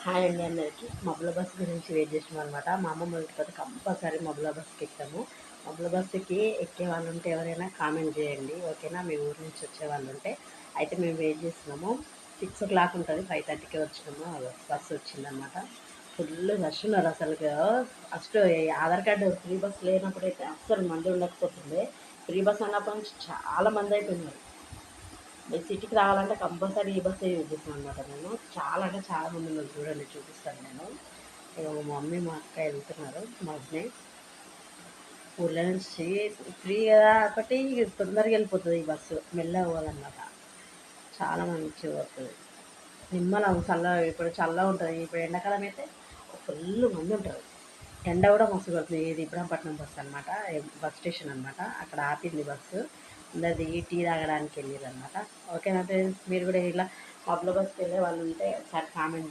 Hi అండి అందరికీ. మబ్బుల బస్సు గురించి వెయిట్ చేసినాం అనమాట. మా అమ్మమ్మ ఇంటికి పోతే కంపల్సరీ మబ్బుల బస్సుకి ఎక్కుతాము. మబ్బుల బస్సుకి ఎక్కే వాళ్ళు ఉంటే ఎవరైనా కామెంట్ చేయండి, ఓకేనా? మీ ఊరి నుంచి వచ్చే వాళ్ళు ఉంటే. అయితే మేము వెయిట్ చేస్తున్నాము. 6 o'clock ఉంటుంది, 5:30కి వచ్చినాము. బస్సు వచ్చిందనమాట. ఫుల్ రష్ ఉన్నారు అసలు. First Aadhaar card free bus లేనప్పుడు అయితే అస్సలు మంది ఉండకపోతుండే. ఫ్రీ బస్ అన్నప్పటి నుంచి చాలా మంది అయిపోయినారు. మీరు సిటీకి రావాలంటే కంపల్సరీ ఈ బస్సే యూజ్ చేస్తాను అనమాట. నేను చాలా అంటే చాలా మంది ఉన్నారు, చూడండి చూపిస్తాను నేను. ఇక మా మమ్మీ మా అక్క వెళ్తున్నారు. మా హస్బెండ్ ఊళ్ళో నుంచి ఫ్రీ కదా ఒకటి తొందరగా వెళ్ళిపోతుంది ఈ బస్సు, మెల్లగా పోవాలన్నమాట. చాలా మంచిగా పోతుంది, నిమ్మలం చల్ల. ఇప్పుడు చల్ల ఉంటుంది, ఇప్పుడు ఎండాకాలం అయితే ఫుల్ మంది ఉంటారు. ఎండ కూడా మస్తు కొడుతుంది. ఇది ఇబ్రాహీంపట్నం బస్సు అనమాట, బస్ స్టేషన్ అనమాట. అక్కడ ఆపింది బస్సు. అందరు దిగి టీ తాగడానికి వెళ్ళారు అనమాట. ఓకేనా ఫ్రెండ్స్, మీరు కూడా ఇలా పబ్లో బస్కి వెళ్ళే వాళ్ళు ఉంటే ఒకసారి కామెంట్ చేయండి.